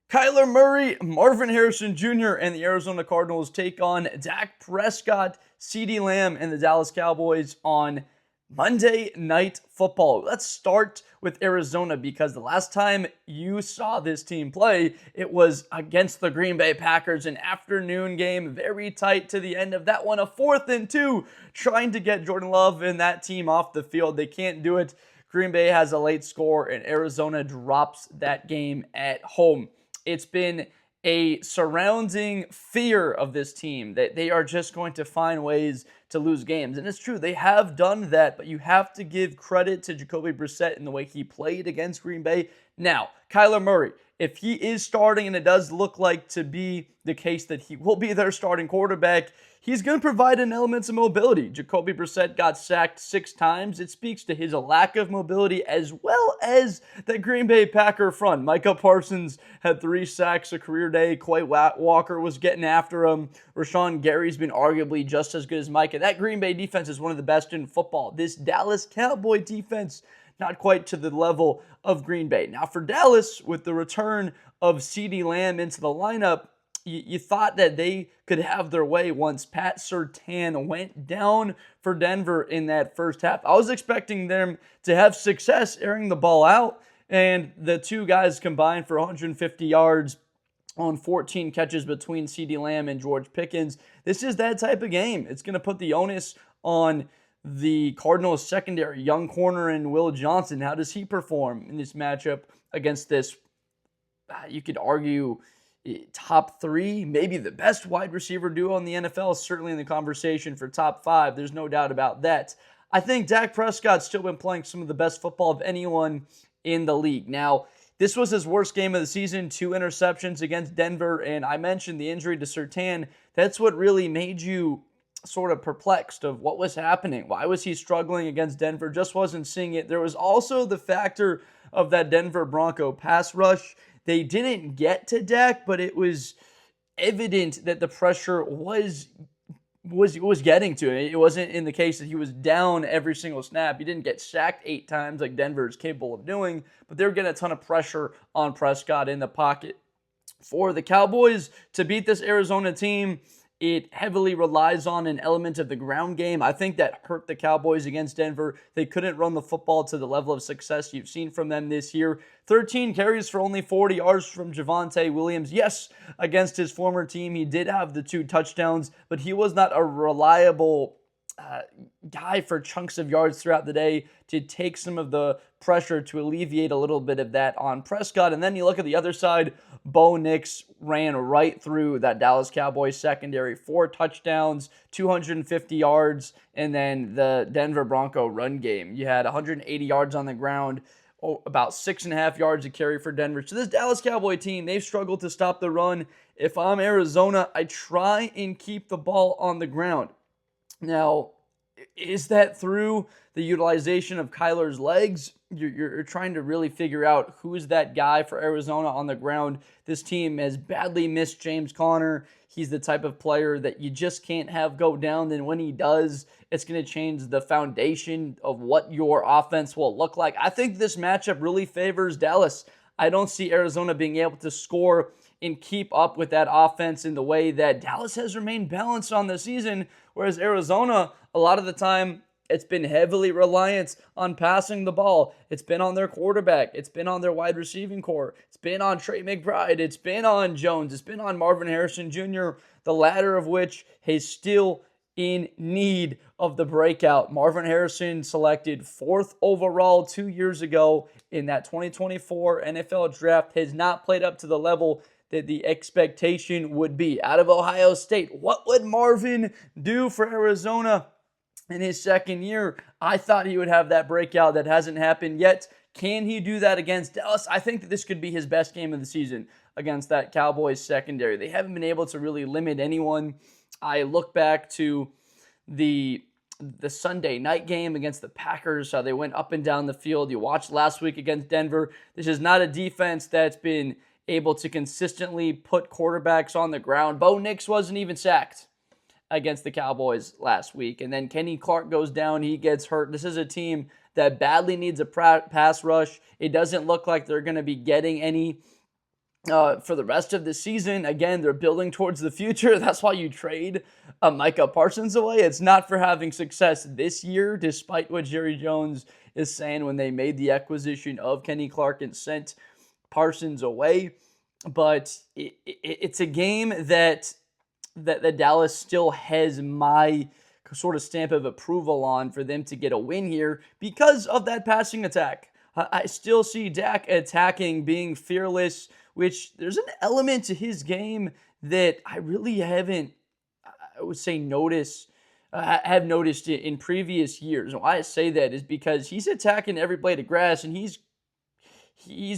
Kyler Murray, Marvin Harrison Jr., and the Arizona Cardinals take on Dak Prescott, CeeDee Lamb, and the Dallas Cowboys on Monday Night Football. Let's start with Arizona because the last time you saw this team play, it was against the Green Bay Packers, an afternoon game, very tight to the end of that one, a 4th and 2, trying to get Jordan Love and that team off the field. They can't do it. Green Bay has a late score, and Arizona drops that game at home. It's been a surrounding fear of this team that they are just going to find ways to lose games. And it's true, they have done that, but you have to give credit to Jacoby Brissett in the way he played against Green Bay. Now, Kyler Murray, if he is starting, and it does look like to be the case that he will be their starting quarterback, he's going to provide an element of mobility. Jacoby Brissett got sacked 6 times. It speaks to his lack of mobility as well as the Green Bay Packer front. Micah Parsons had 3 sacks a career day. Quay Walker was getting after him. Rashawn Gary's been arguably just as good as Micah. That Green Bay defense is one of the best in football. This Dallas Cowboy defense, not quite to the level of Green Bay. Now for Dallas, with the return of CeeDee Lamb into the lineup, you thought that they could have their way once Pat Surtain went down for Denver in that first half. I was expecting them to have success airing the ball out, and the two guys combined for 150 yards on 14 catches between CeeDee Lamb and George Pickens. This is that type of game. It's going to put the onus on the Cardinals secondary, young corner and Will Johnson. How does he perform in this matchup against this, you could argue, top 3, maybe the best wide receiver duo in the NFL, certainly in the conversation for top 5. There's no doubt about that. I think Dak Prescott's still been playing some of the best football of anyone in the league. Now, this was his worst game of the season, 2 interceptions against Denver, and I mentioned the injury to Surtain. That's what really made you sort of perplexed of what was happening. Why was he struggling against Denver? Just wasn't seeing it. There was also the factor of that Denver Bronco pass rush. They didn't get to Dak, but it was evident that the pressure was getting to him. It wasn't in the case that he was down every single snap. He didn't get sacked 8 times like Denver is capable of doing, but they were getting a ton of pressure on Prescott in the pocket. For the Cowboys to beat this Arizona team, it heavily relies on an element of the ground game. I think that hurt the Cowboys against Denver. They couldn't run the football to the level of success you've seen from them this year. 13 carries for only 40 yards from Javonte Williams. Yes, against his former team, he did have the 2 touchdowns, but he was not a reliable guy for chunks of yards throughout the day to take some of the pressure to alleviate a little bit of that on Prescott. And then you look at the other side, Bo Nix ran right through that Dallas Cowboys secondary, 4 touchdowns, 250 yards, and then the Denver Bronco run game. You had 180 yards on the ground, about 6.5 yards a carry for Denver. So this Dallas Cowboy team, they've struggled to stop the run. If I'm Arizona, I try and keep the ball on the ground. Now, is that through the utilization of Kyler's legs? You're trying to really figure out who is that guy for Arizona on the ground. This team has badly missed James Conner. He's the type of player that you just can't have go down. Then when he does, it's going to change the foundation of what your offense will look like. I think this matchup really favors Dallas. I don't see Arizona being able to score and keep up with that offense in the way that Dallas has remained balanced on the season, whereas Arizona, a lot of the time, it's been heavily reliant on passing the ball. It's been on their quarterback. It's been on their wide receiving core. It's been on Trey McBride. It's been on Jones. It's been on Marvin Harrison Jr., the latter of which is still in need of the breakout. Marvin Harrison selected 4th overall 2 years ago in that 2024 NFL draft, has not played up to the level that the expectation would be. Out of Ohio State, what would Marvin do for Arizona in his second year? I thought he would have that breakout. That hasn't happened yet. Can he do that against Dallas? I think that this could be his best game of the season against that Cowboys secondary. They haven't been able to really limit anyone. I look back to the Sunday night game against the Packers, how they went up and down the field. You watched last week against Denver. This is not a defense that's been able to consistently put quarterbacks on the ground. Bo Nix wasn't even sacked against the Cowboys last week. And then Kenny Clark goes down. He gets hurt. This is a team that badly needs a pass rush. It doesn't look like they're going to be getting any for the rest of the season. Again, they're building towards the future. That's why you trade Micah Parsons away. It's not for having success this year, despite what Jerry Jones is saying when they made the acquisition of Kenny Clark and sent Parsons away. But it's a game that Dallas still has my sort of stamp of approval on for them to get a win here because of that passing attack. I still see Dak attacking, being fearless, which there's an element to his game that I really haven't, I would say, have noticed it in previous years. And why I say that is because he's attacking every blade of grass, and he's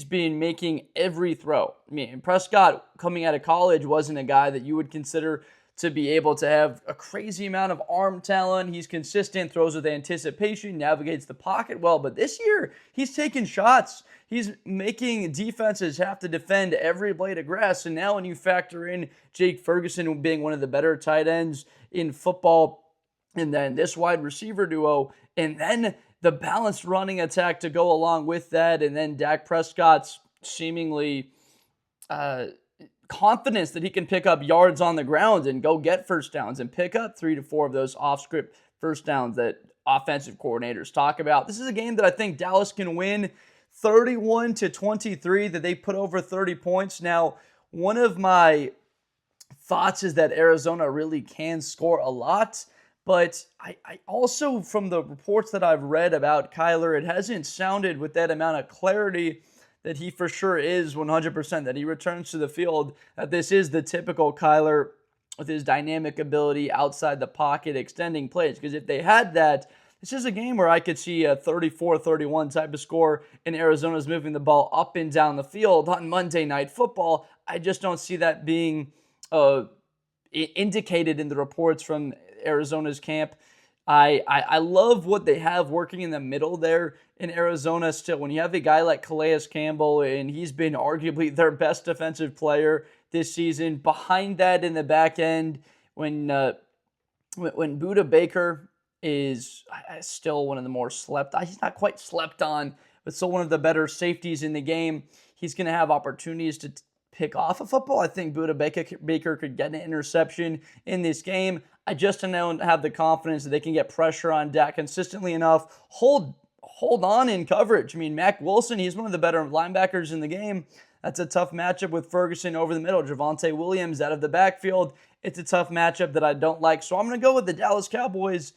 been making every throw. I mean, Prescott, coming out of college, wasn't a guy that you would consider to be able to have a crazy amount of arm talent. He's consistent, throws with anticipation, navigates the pocket well. But this year, he's taking shots. He's making defenses have to defend every blade of grass. And now when you factor in Jake Ferguson being one of the better tight ends in football, and then this wide receiver duo, and then the balanced running attack to go along with that, and then Dak Prescott's seemingly confidence that he can pick up yards on the ground and go get first downs and pick up 3 to 4 of those off-script first downs that offensive coordinators talk about. This is a game that I think Dallas can win 31-23, that they put over 30 points. Now, one of my thoughts is that Arizona really can score a lot, but I also, from the reports that I've read about Kyler, it hasn't sounded with that amount of clarity that he for sure is 100%, that he returns to the field, that this is the typical Kyler with his dynamic ability outside the pocket, extending plays. Because if they had that, this is a game where I could see a 34-31 type of score, and Arizona's moving the ball up and down the field on Monday Night Football. I just don't see that being indicated in the reports from Arizona's camp. I love what they have working in the middle there in Arizona still. When you have a guy like Calais Campbell, and he's been arguably their best defensive player this season. Behind that in the back end, when Budda Baker is still one of the more he's not quite slept on, but still one of the better safeties in the game. He's going to have opportunities to pick off a football. I think Budda Baker could get an interception in this game. I just don't have the confidence that they can get pressure on Dak consistently enough. Hold on in coverage. I mean, Mack Wilson, he's one of the better linebackers in the game. That's a tough matchup with Ferguson over the middle. Javonte Williams out of the backfield. It's a tough matchup that I don't like. So I'm going to go with the Dallas Cowboys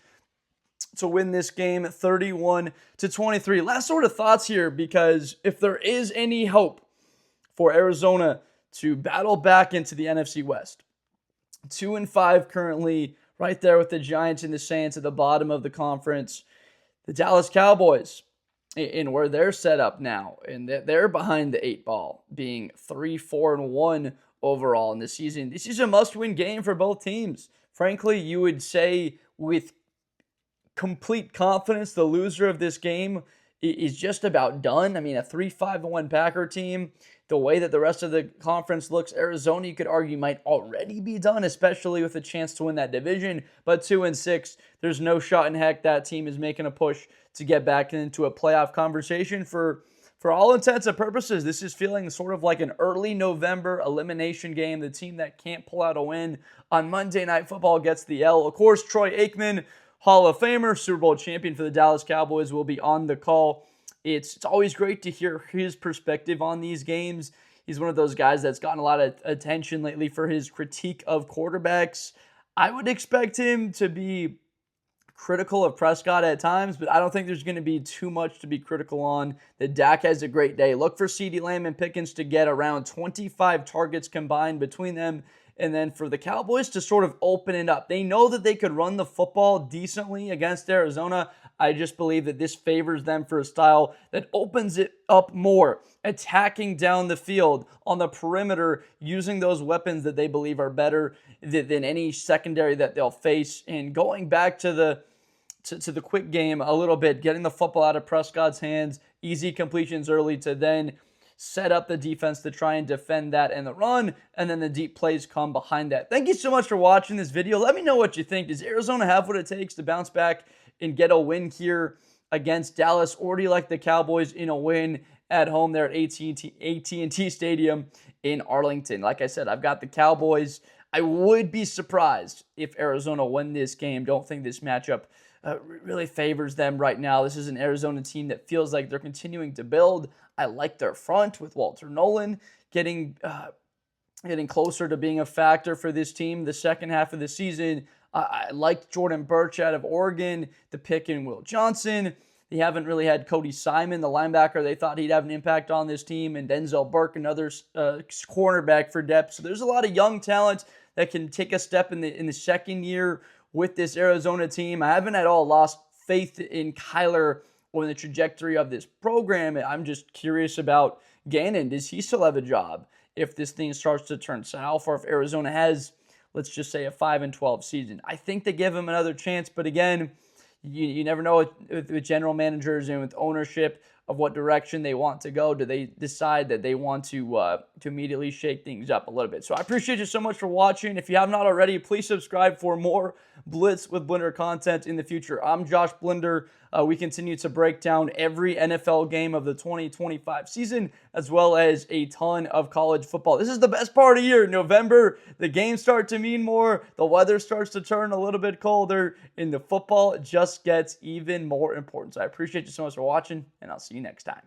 to win this game 31-23. Last sort of thoughts here, because if there is any hope for Arizona to battle back into the NFC West, 2-5 currently, right there with the Giants and the Saints at the bottom of the conference. The Dallas Cowboys, in where they're set up now, and they're behind the 8 ball, being 3-4-1 overall in the season. This is a must-win game for both teams. Frankly, you would say with complete confidence the loser of this game is just about done. I mean, a 3-5-1 Packer team, the way that the rest of the conference looks, Arizona, you could argue, might already be done, especially with a chance to win that division. But 2-6, there's no shot in heck that team is making a push to get back into a playoff conversation. For all intents and purposes, this is feeling sort of like an early November elimination game. The team that can't pull out a win on Monday Night Football gets the L. Of course, Troy Aikman, Hall of Famer, Super Bowl champion for the Dallas Cowboys, will be on the call. It's always great to hear his perspective on these games. He's one of those guys that's gotten a lot of attention lately for his critique of quarterbacks. I would expect him to be critical of Prescott at times, but I don't think there's going to be too much to be critical on. That Dak has a great day. Look for CeeDee Lamb and Pickens to get around 25 targets combined between them. And then for the Cowboys to sort of open it up. They know that they could run the football decently against Arizona. I just believe that this favors them for a style that opens it up more, attacking down the field on the perimeter, using those weapons that they believe are better than any secondary that they'll face, and going back to the quick game a little bit, getting the football out of Prescott's hands, easy completions early to then set up the defense to try and defend that and the run, and then the deep plays come behind that. Thank you so much for watching this video. Let me know what you think. Does Arizona have what it takes to bounce back and get a win here against Dallas, or do you like the Cowboys in a win at home there at AT&T Stadium in Arlington. Like I said, I've got the Cowboys. I would be surprised if Arizona win this game. Don't think this matchup really favors them right now. This is an Arizona team that feels like they're continuing to build. I like their front with Walter Nolan getting closer to being a factor for this team the second half of the season. I liked Jordan Birch out of Oregon, the pick in Will Johnson. They haven't really had Cody Simon, the linebacker. They thought he'd have an impact on this team, and Denzel Burke, another cornerback for depth. So there's a lot of young talent that can take a step in the second year with this Arizona team. I haven't at all lost faith in Kyler or in the trajectory of this program. I'm just curious about Gannon. Does he still have a job if this thing starts to turn south, or if Arizona has, let's just say, a 5-12 season? I think they give him another chance, but again, you never know with general managers and with ownership of what direction they want to go. Do they decide that they want to immediately shake things up a little bit? So I appreciate you so much for watching. If you have not already, please subscribe for more Blitz with Blender content in the future. I'm Josh Blender. We continue to break down every NFL game of the 2025 season, as well as a ton of college football. This is the best part of the year. November, the games start to mean more. The weather starts to turn a little bit colder, and the football just gets even more important. So I appreciate you so much for watching, and I'll see you next time.